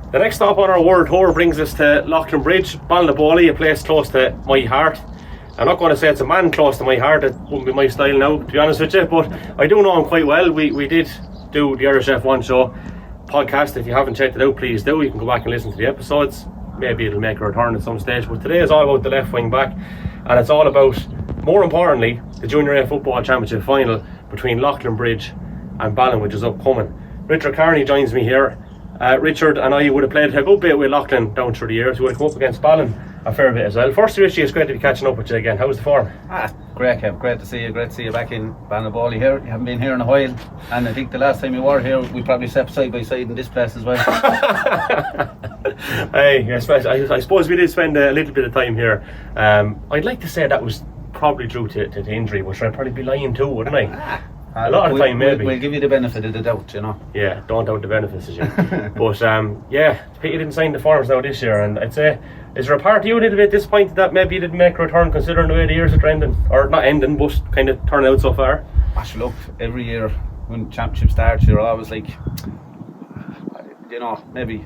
The next stop on our world tour brings us to Leighlinbridge, Ballinaboley, a place close to my heart. I'm not going to say it's a man close to my heart, it wouldn't be my style now, to be honest with you, but I do know him quite well. We did do the Irish F1 show podcast. If you haven't checked it out, please do. You can go back and listen to the episodes. Maybe it'll make a return at some stage, but today is all about the left wing back, and it's all about, more importantly, the Junior A Football Championship final between Leighlinbridge and Ballon, which is upcoming. Richie Kearney joins me here. Richard and I would have played a good bit with Leighlin down through the years. We would have come up against Ballon a fair bit as well. First, Richie, it's great to be catching up with you again. How's the form? Great, Kev. Great to see you. Great to see you back in Ballinaboley here. You haven't been here in a while, and I think the last time you were here, we probably slept side by side in this place as well. Hey, I suppose we did spend a little bit of time here. I'd like to say that was probably due to injury, which I'd probably be lying too, wouldn't I? A lot of time, maybe. We'll give you the benefit of the doubt, you know. Yeah, don't doubt the benefits, as you. But yeah, Pete didn't sign the forms now this year, and I'd say, is there a part of you a little bit disappointed that maybe you didn't make a return, considering the way the years are trending, or not ending, but kind of turning out so far? Actually, look, every year when championship starts, you're always like, you know, maybe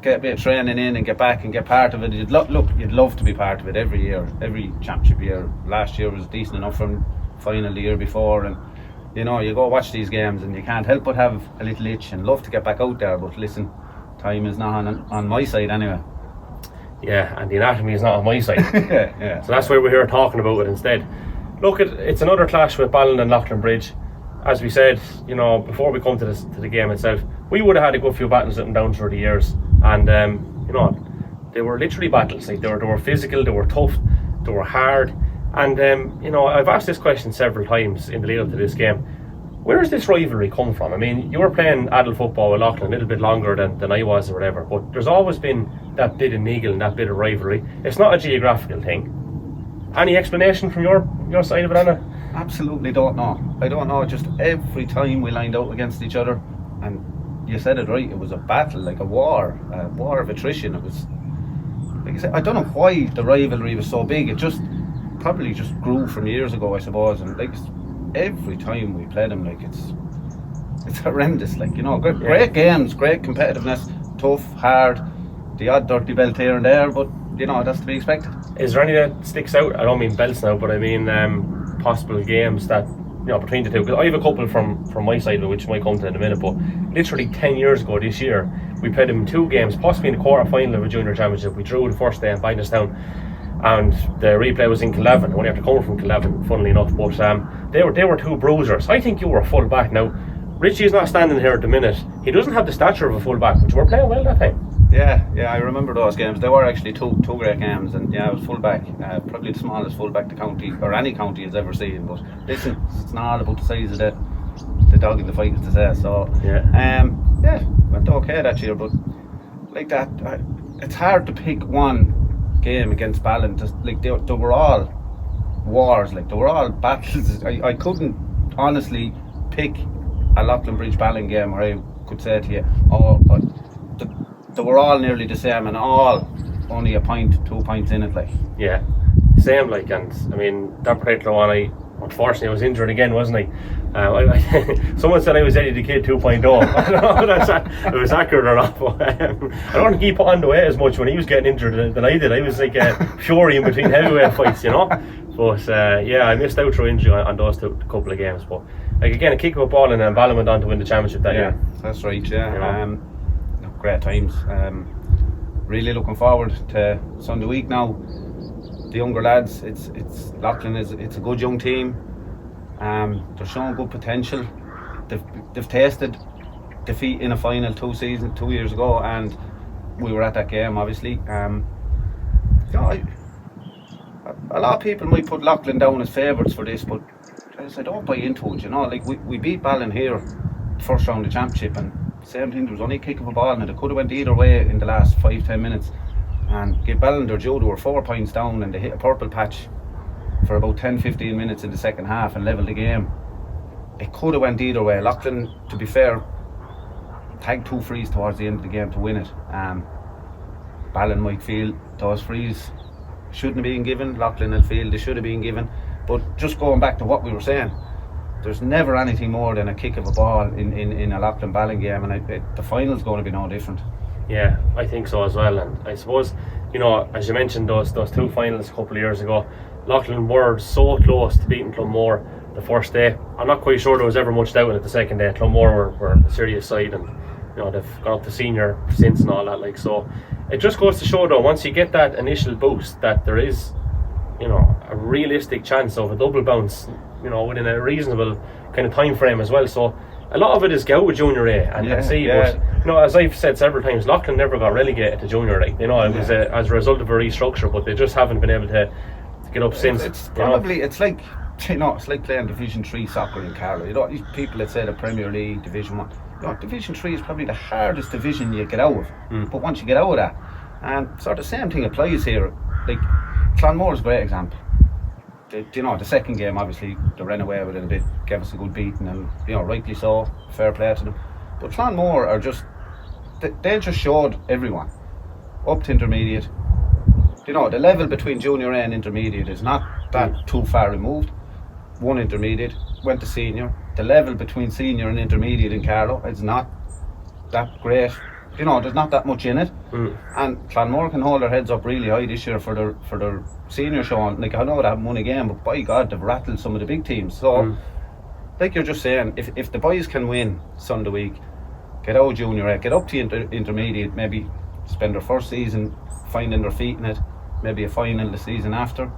get a bit of training in and get back and get part of it. You'd love to be part of it every year, every championship year. Last year was decent enough from final the year before, and you know, you go watch these games and you can't help but have a little itch and love to get back out there, but listen, time is not on my side anyway. Yeah, and the anatomy is not on my side. Yeah. So that's why we're here talking about it instead. Look, it's another clash with Ballon and Leighlinbridge. As we said, you know, before we come to the game itself, we would have had a good few battles up and down through the years, and you know, they were literally battles. Like they were physical, they were tough, they were hard. And you know, I've asked this question several times in the lead up to this game. Where does this rivalry come from? I mean, you were playing adult football with Leighlin a little bit longer than I was or whatever, but there's always been that bit of niggle and that bit of rivalry. It's not a geographical thing. Any explanation from your side of it, Anna? Absolutely don't know. I don't know. Just every time we lined out against each other, and you said it right, it was a battle, like a war of attrition. It was, like I said, I don't know why the rivalry was so big. It probably just grew from years ago, I suppose, and like every time we played them, like it's horrendous, like, you know, great games, great competitiveness, tough, hard, the odd dirty belt here and there, but you know, that's to be expected. Is there any that sticks out? I don't mean belts now, but I mean possible games that, you know, between the two, because I have a couple from my side, which might come to in a minute, but literally 10 years ago this year, we played them in 2 games, possibly in the quarter final of a junior championship. We drew the first day in Ballinastown, and the replay was in Killeven, only after coming from Killeven, funnily enough, but they were 2 bruisers. I think you were a full back. Now, Richie is not standing here at the minute. He doesn't have the stature of a full back, but you were playing well that time. Yeah, I remember those games. They were actually two great games, and yeah, I was full back, probably the smallest full back the county, or any county has ever seen, but listen, it's not all about the size of the dog in the fight, as to say, so yeah, went okay that year, but like that, it's hard to pick one game against Ballon. Just like they were all wars, like they were all battles. I couldn't honestly pick a Leighlinbridge Ballon game where I could say to you, they were all nearly the same, and all only a point, 2 points in it, like. Yeah, same, like, and I mean that particular one, unfortunately I was injured again, wasn't I? Someone said I was Eddie the Kid 2.0. I don't know if it was accurate or not, but I don't think he put on the weight as much when he was getting injured than I did. I was like fury in between heavyweight fights, you know. But yeah, I missed out through injury on those couple of games. But like again, a kick of a ball and then Ballon went on to win the championship that year. That's right. Yeah, you know? Great times. Really looking forward to Sunday week now. The younger lads, it's Leighlin it's a good young team. They're showing good potential. They've tasted defeat in a final 2 years ago, and we were at that game, obviously. You know, a lot of people might put Leighlin down as favourites for this, but I don't buy into it. You know, like we beat Ballon here, first round of the championship, and same thing. There was only a kick of a ball, and it could have went either way in the last 5-10 minutes. And give Ballon their due. They were 4 points down, and they hit a purple patch for about 10-15 minutes in the second half and levelled the game. It could have went either way. Leighlin, to be fair, tagged 2 frees towards the end of the game to win it. Ballon might feel those frees shouldn't have been given. Leighlin will feel they should have been given. But just going back to what we were saying, there's never anything more than a kick of a ball in a Leighlin Ballon game, and the final's going to be no different. Yeah, I think so as well. And I suppose, you know, as you mentioned, those two finals a couple of years ago, Leighlin were so close to beating Clonmore the first day. I'm not quite sure there was ever much doubt in it the second day. Clonmore were a serious side, and you know they've gone up to senior since and all that. Like, so it just goes to show though, once you get that initial boost, that there is, you know, a realistic chance of a double bounce, you know, within a reasonable kind of time frame as well. So a lot of it is go with Junior A and but you know, as I've said several times, Leighlin never got relegated to Junior. Like, you know, it was as a result of a restructure, but they just haven't been able to get up since. It's probably, it's like, you know, it's like playing Division 3 soccer in Carlow. You know, these people that say the Premier League, Division 1, you know, Division 3 is probably the hardest division you get out of. But once you get out of that, and sort of the same thing applies here. Like, Clonmore is a great example. You know, the second game, obviously, they ran away with it a bit, gave us a good beating, and, you know, rightly so, fair play to them. But Clonmore are just, they just showed everyone, up to intermediate. You know, the level between Junior A and intermediate is not that too far removed. One intermediate, went to senior. The level between senior and intermediate in Carlow is not that great. You know, there's not that much in it. And Clonmore can hold their heads up really high this year for their senior show. Like, I know they haven't won a game, but by God, they've rattled some of the big teams. So, like you're just saying, if the boys can win Sunday week, get out Junior A, get up to intermediate, maybe spend their first season finding their feet in it, maybe a final the season after.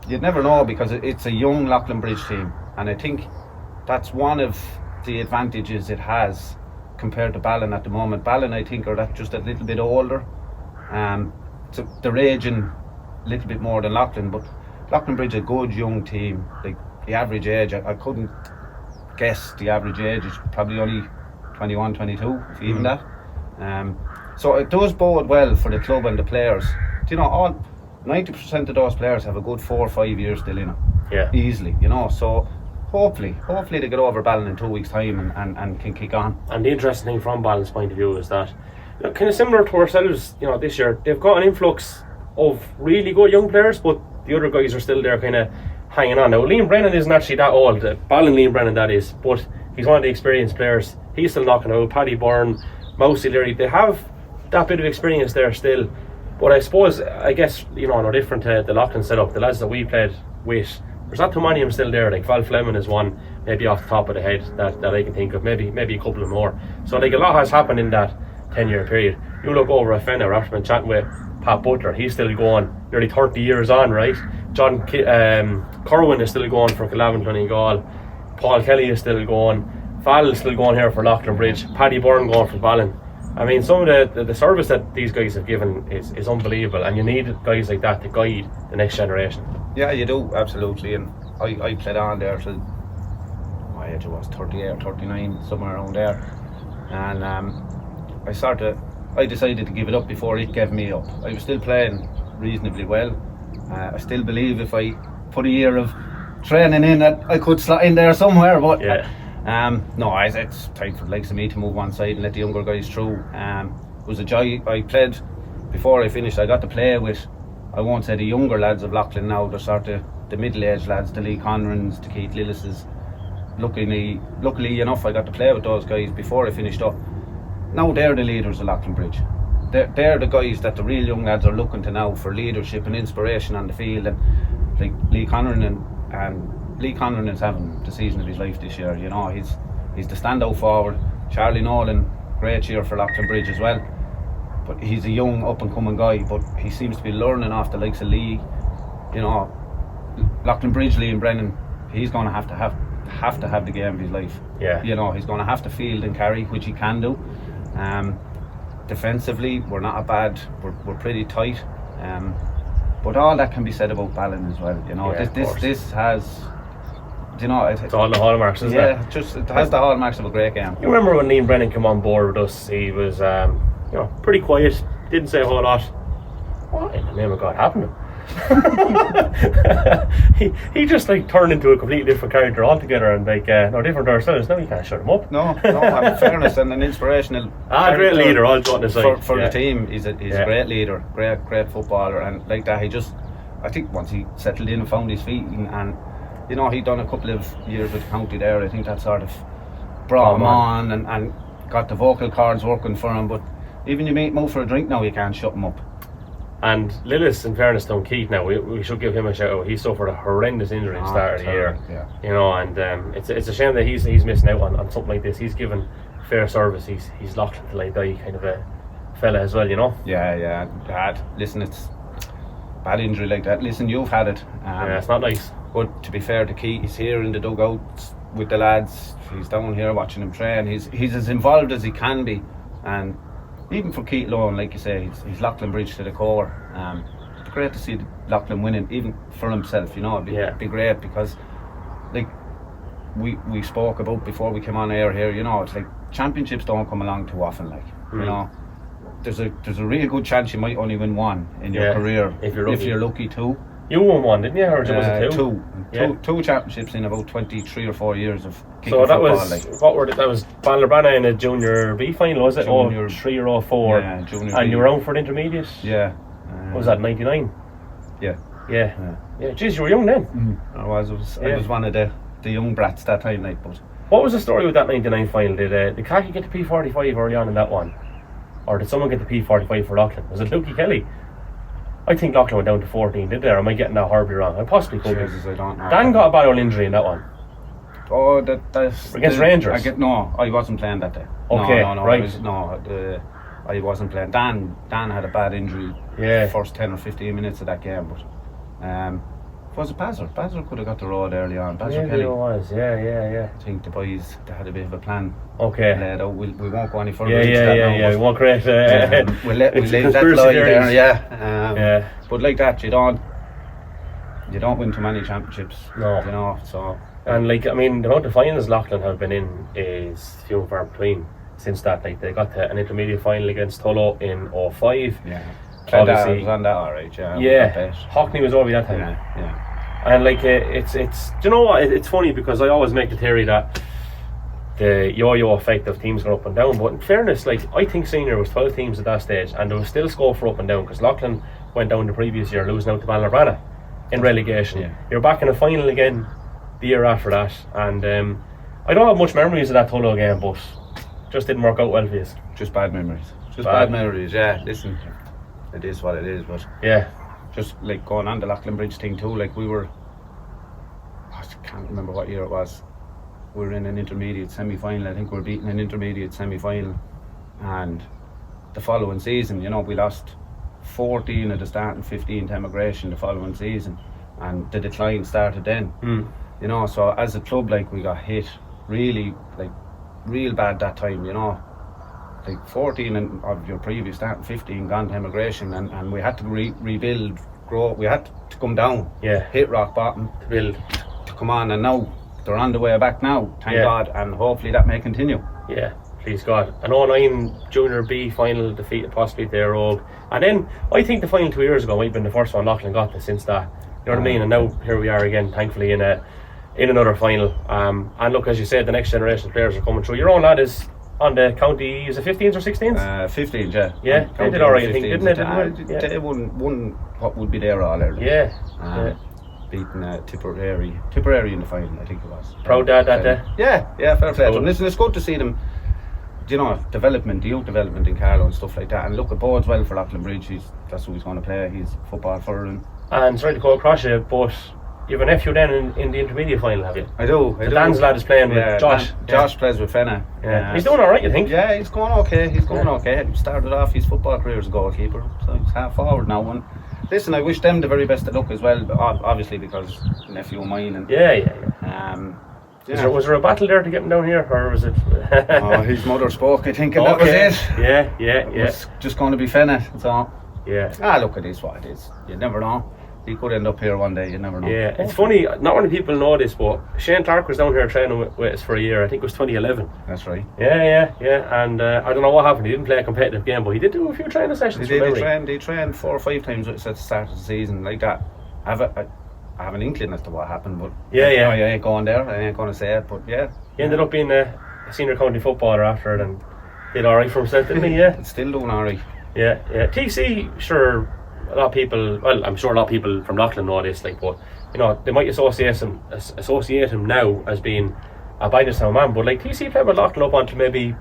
You'd never know, because it's a young Leighlinbridge team, and I think that's one of the advantages it has compared to Ballon at the moment. Ballon, I think, are just a little bit older. So they're aging a little bit more than Leighlin, but Leighlinbridge a good young team. Like, the average age, I couldn't guess the average age. It's probably only 21, 22, if even that. So it does bode well for the club and the players. You know, all 90% of those players have a good 4 or 5 years still in them. Yeah. Easily, you know. So hopefully they get over Ballon in 2 weeks' time and can kick on. And the interesting thing from Ballon's point of view is that, you know, kind of similar to ourselves, you know, this year they've got an influx of really good young players, but the other guys are still there kind of hanging on. Now, Liam Brennan isn't actually that old. Ballon Liam Brennan, that is, but he's one of the experienced players. He's still knocking out. Paddy Byrne, Mousy Leary, they have that bit of experience there still. But I suppose, I guess, you know, no different to the Leighlin setup, the lads that we played with, there's not too many of them still there. Like Val Fleming is one, maybe off the top of the head, that I can think of, maybe a couple of more. So like, a lot has happened in that 10-year period. You look over at Fenner, after been chatting with Pat Butler, he's still going nearly 30 years on, right? John Corwin is still going for Calavin Donegal. Paul Kelly is still going. Val is still going here for Leighlinbridge. Paddy Byrne going for Ballon. I mean, some of the service that these guys have given is unbelievable, and you need guys like that to guide the next generation. Yeah, you do, absolutely. And I played on there till my age was 38 or 39, somewhere around there. And I decided to give it up before it gave me up. I was still playing reasonably well. I still believe if I put a year of training in, that I could slot in there somewhere, but no, it's time for the likes of me to move one side and let the younger guys through. It was a joy. I played, before I finished, I got to play with, I won't say the younger lads of Leighlin now, they're sort of the middle-aged lads, the Lee Conrans, the Keith Lillises. Luckily enough, I got to play with those guys before I finished up. Now they're the leaders of Leighlinbridge. They're the guys that the real young lads are looking to now for leadership and inspiration on the field. And like Lee Conran, and Lee Conran is having the season of his life this year. You know, he's the standout forward. Charlie Nolan, great year for Leighlinbridge as well. But he's a young up and coming guy, but he seems to be learning off the likes of Lee. You know, Leighlinbridge, Liam Brennan, he's going to have to have the game of his life. Yeah. You know, he's going to have to field and carry, which he can do. Defensively, we're not a bad. We're pretty tight. But all that can be said about Ballon as well. You know, this has. You know, it's all the hallmarks, isn't it? Yeah, it has the hallmarks of a great game. You remember when Liam Brennan came on board with us? He was, you know, pretty quiet. Didn't say a whole lot. What in the name of God happened to him? he just like turned into a completely different character altogether, and like no different to ourselves. No, you can't shut him up. No, in fairness, and an inspirational great leader, all joking aside, for the team. He's a great leader, great footballer, and like that, I think once he settled in and found his feet, and you know, he'd done a couple of years with the county there. I think that sort of brought him on and got the vocal cords working for him. But even you meet him out for a drink now, you can't shut him up. And Lillis, in fairness to Keith now, we should give him a shout out. He suffered a horrendous injury at the start of the year. Yeah. You know, and it's a shame that he's missing out on something like this. He's given fair service. He's Leighlin till I die kind of a fella as well, you know. Yeah. Bad. Listen, it's bad injury like that. Listen, you've had it. Yeah, it's not nice. But to be fair to Keith, he's here in the dugout with the lads. He's down here watching them train. He's as involved as he can be, and even for Keith alone, like you say, he's Leighlinbridge to the core. It's great to see Leighlin winning, even for himself. You know, it'd be great because, like we spoke about before we came on air here. You know, it's like championships don't come along too often. Like you know, there's a real good chance you might only win one in your career if you're lucky too. You won one, didn't you? Or was it two? Two championships in about 23 or 4 years of kicking so that football. That was Ballinaboley in a Junior B final, was it? Junior 03 or 04. Yeah, Junior and B. you were out for the intermediate. Yeah. What was that, 99? Yeah. Geez, you were young then. I was one of the young brats that time, like. But what was the story with that 99 final? Did Khaki get the P45 early on in that one, or did someone get the P45 for Leighlin? Was it Lukey Kelly? I think Leighlin went down to 14, did they? Or am I getting that horribly wrong? I possibly could be. I don't know. Dan got a bad old injury in that one. Oh, that's against Rangers. I wasn't playing that day. Okay, no, right. I wasn't playing. Dan had a bad injury. Yeah. First 10 or 15 minutes of that game, but was it Bazzer? Bazzer could have got the road early on. Bazzer Kelly. It was. Yeah. I think the boys, they had a bit of a plan. Okay. Laid out. We won't go any further into that now. Yeah. We won't create. We'll leave that line there. Yeah. But like that, you don't win too many championships. No. You know. So. And like, I mean, the amount of finals Leighlin have been in is few and far between since that. Like, they got to an intermediate final against Tullow in 05. Yeah. Obviously, was on that alright, yeah. Yeah. Hockney was over that time. Yeah. And like, it's. Do you know what? It's funny because I always make the theory that the yo-yo effect of teams going up and down. But in fairness, like, I think senior was 12 teams at that stage, and there was still scope for up and down because Leighlin went down the previous year, losing out to Ballinaboley in relegation. Yeah. You're back in a final again the year after that, and I don't have much memories of that Tullow game, but just didn't work out well for you. Just bad memories. Bad memories. Yeah. Listen, it is what it is, but just like going on the Leighlinbridge thing too. Like I can't remember what year it was. We were in an intermediate semi-final. I think we were beating an intermediate semi-final, and the following season, you know, we lost 14 at the start and 15 to Emigration the following season, and the decline started then. You know, so as a club, like, we got hit really, like, real bad that time, you know. Like 14 of your previous start and 15 gone to Emigration, and we had to rebuild, grow. We had to come down, hit rock bottom to build, to come on, and now they're on the way back now, thank God, and hopefully that may continue. Yeah, please God. An 09 Junior B final defeat possibly there, Rogue. And then I think the final 2 years ago might have been the first one Leighlin got this since that. You know what I mean? And now here we are again, thankfully, in another final. And look, as you said, the next generation of players are coming through. Your own lad is on the county, is it 15s or 16s? 15s, yeah. Yeah, they did alright, I think, didn't they? They won what would be there all early. Yeah. Beating Tipperary in the final, I think it was. Proud dad that day? Yeah, fair play to them. Listen, it's good to see them, you know, the youth development in Carlow and stuff like that. And look, it bodes well for Leighlinbridge. That's who he's going to play. He's football for him. And sorry to go across you, but you have a nephew then in the intermediate final, have you? I do. Dan's lad is playing with Josh. Josh plays with Fenna. He's doing alright, you think? Yeah, he's going okay. He started off his football career as a goalkeeper, so he's half forward now. And listen, I wish them the very best of luck as well, obviously, because nephew of mine. And, Was there a battle there to get him down here, or was it? His mother spoke, I think, and that was it. Yeah. It's just going to be Fenna, so. Yeah. Look, it is what it is. You never know. He could end up here one day, you never know. Yeah, it's funny, not many people know this, but Shane Clark was down here training with us for a year. I think it was 2011. That's right. Yeah. And I don't know what happened. He didn't play a competitive game, but he did do a few training sessions. He trained 4 or 5 times with us at the start of the season, like that. I have an inkling as to what happened, but I ain't going there. I ain't going to say it, but yeah. He ended up being a senior county footballer after it and did alright for himself, didn't he? Yeah. Still doing alright. Yeah. TC, sure. A lot of people, well, I'm sure a lot of people from Leighlin know this, like, but you know, they might associate him now as being a Bangorstown man, but like TC played with Leighlin up until maybe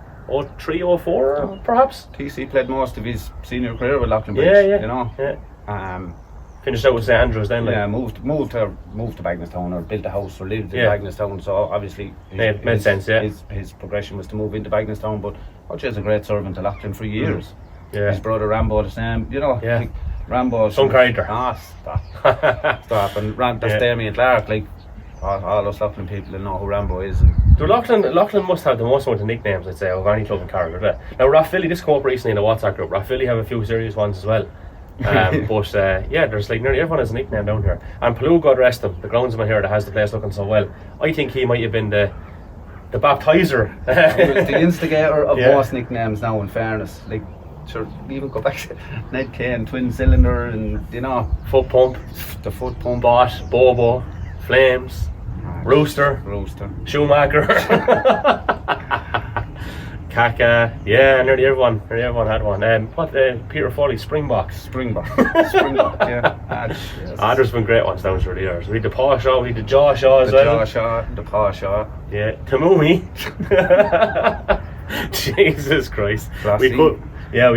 03, 04 perhaps. TC played most of his senior career with Leighlinbridge. Yeah. You know. Yeah. Finished out with St Andrews then. Like. Yeah, moved to Bagnallstown, or built a house or lived in Bagnallstown. So obviously made sense. Yeah. His progression was to move into Bagnallstown, but Archie's a great servant to Leighlin for years. Yeah. His brother Rambo the same. You know. Yeah. Like, Rambo. Some character. Stop. And that's Damien Clark. Like all us Leighlin people will know who Rambo is. And so Leighlin must have the most amount of nicknames, I'd say, of any club in Carlow. Now Rathvilly, this came up recently in the WhatsApp group. Rathvilly have a few serious ones as well. But there's like nearly everyone has a nickname down here. And Palou, God rest him, the groundsman here that has the place looking so well. I think he might have been the baptizer. The instigator of most nicknames now, in fairness. Like, sure, even go back to Ned Kane, twin cylinder, and you know, foot pump, the foot pump, Bot, Bobo, Flames, Rooster, Schumacher, Kaka, nearly everyone had one. Peter Foley, Springbok, yeah. There's been great ones down through the years. We had the Paw Shaw, we had the Jaw Shaw as well. The Paw Shaw. Yeah, Tamumi. Jesus Christ. Classy. We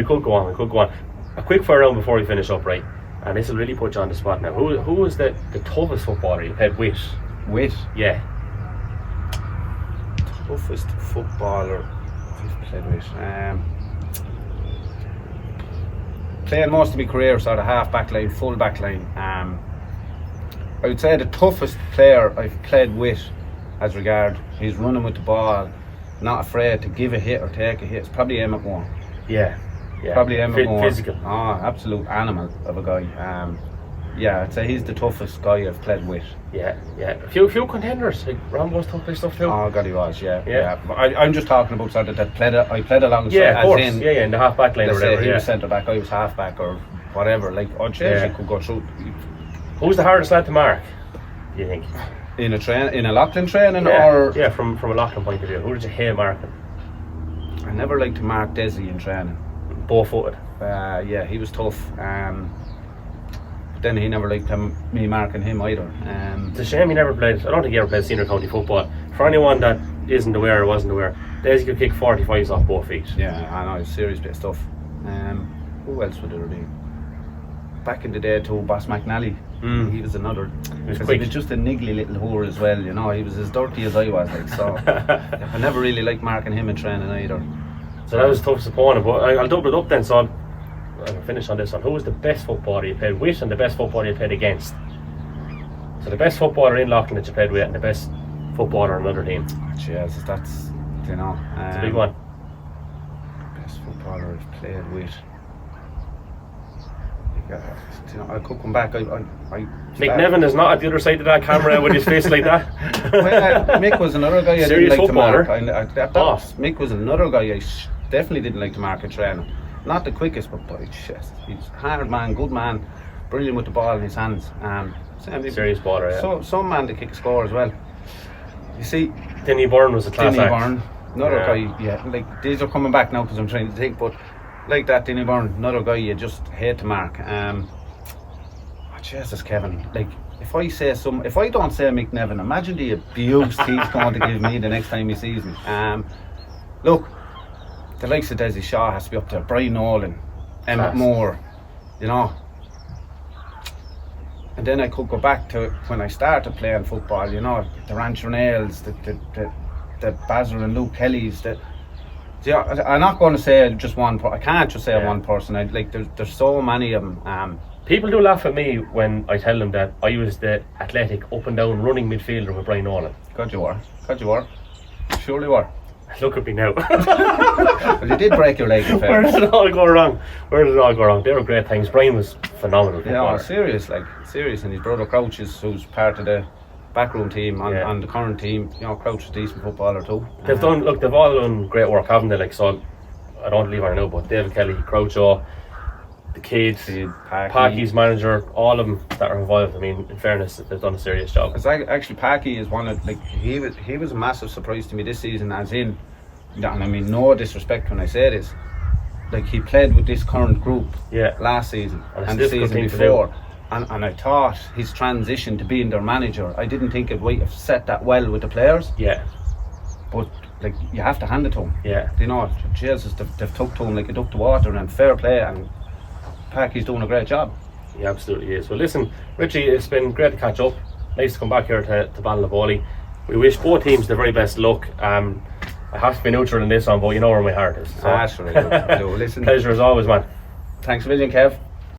could go on. A quick fire round before we finish up, right? And this will really put you on the spot now. Who was the toughest footballer you played with? With? Yeah. Toughest footballer I've played with. Playing most of my career sort of half back line, full back line. I would say the toughest player I've played with, as regard he's running with the ball, not afraid to give a hit or take a hit, it's probably Emmett Moore. Yeah. Probably Emmett Moore. Physical. Absolute animal of a guy. I'd say he's the toughest guy I've played with. Yeah. A few contenders, like Rambo's tough play stuff too. Oh God, he was, yeah. But I'm just talking about sort of that I played alongside. Yeah, of course. In the half back line or whatever. He was centre back, I was half back or whatever. Like, he could go through. Who's the hardest lad to mark, do you think? In a Leighlin training, or from a Leighlin point of view, who did you hate marking? I never liked to mark Desi in training. Ball-footed. He was tough. Then he never liked me marking him either. It's a shame he never played. I don't think he ever played senior county football. For anyone that isn't aware or wasn't aware, Desi could kick 45s off both feet. Yeah, I know, it's serious bit of stuff. Who else would there be? Back in the day too, Boss McNally. He was another. He was just a niggly little whore as well, you know. He was as dirty as I was, like, so. I never really liked marking him in training either. So that was the toughest opponent, but I'll double it up then, so I'll finish on this one. Who was the best footballer you played with and the best footballer you played against? So the best footballer in Leighlin that you played with and the best footballer on another team. Yes, that's, you know. It's a big one. Best footballer I've played with. You know, I could come back. Mick Nevin is not at the other side of that camera with his face like that. Mick was another guy I Serious didn't like footballer. to mark. Mick was another guy I definitely didn't like to mark in training. Not the quickest, but he's a hard man, good man, brilliant with the ball in his hands. Serious baller, yeah. So some man to kick a score as well. You see, Denny Byrne was a class act. Another guy. Like, these are coming back now because I'm trying to think, but like that, Denny Byrne, another guy you just hate to mark. Jesus, Kevin. Like, if I don't say Mick Nevin, imagine the abuse he's going to give me the next time he sees me. Look, the likes of Desi Shaw has to be up there. Brian Nolan, Emmett Moore, you know. And then I could go back to when I started playing football, you know, the Rancher Nails, the Basil and Luke Kellys, I'm not going to say just one. I can't just say one person. There's so many of them. People do laugh at me when I tell them that I was the athletic, up and down running midfielder with Brian Nolan. God, you were. Surely were. Look at me now. Well, you did break your leg. Where did it all go wrong? They were great things. Brian was phenomenal. Yeah, serious, and his brother Crouch who's part of the backroom team on the current team. You know, Crouch is a decent footballer too. They've all done great work, haven't they? Like, so I don't leave I know, but David Kelly, Crouch, the kids, Packy's manager, all of them that are involved. I mean, in fairness, they've done a serious job. It's actually Packy is one of he was a massive surprise to me this season, as in, and I mean no disrespect when I say this, like he played with this current group last season and the season before, and I thought his transition to being their manager, I didn't think it would have set that well with the players. Yeah. But like you have to hand it to him. Yeah. You know, Jesus, they've took to him like a duck to water, and fair play, and Packy's doing a great job. He absolutely is. Well, listen, Richie, it's been great to catch up. Nice to come back here to Ballinaboley. We wish both teams the very best luck. I have to be neutral in this one, but you know where my heart is. So. Sure. Listen, pleasure as always, man. Thanks a million, Kev.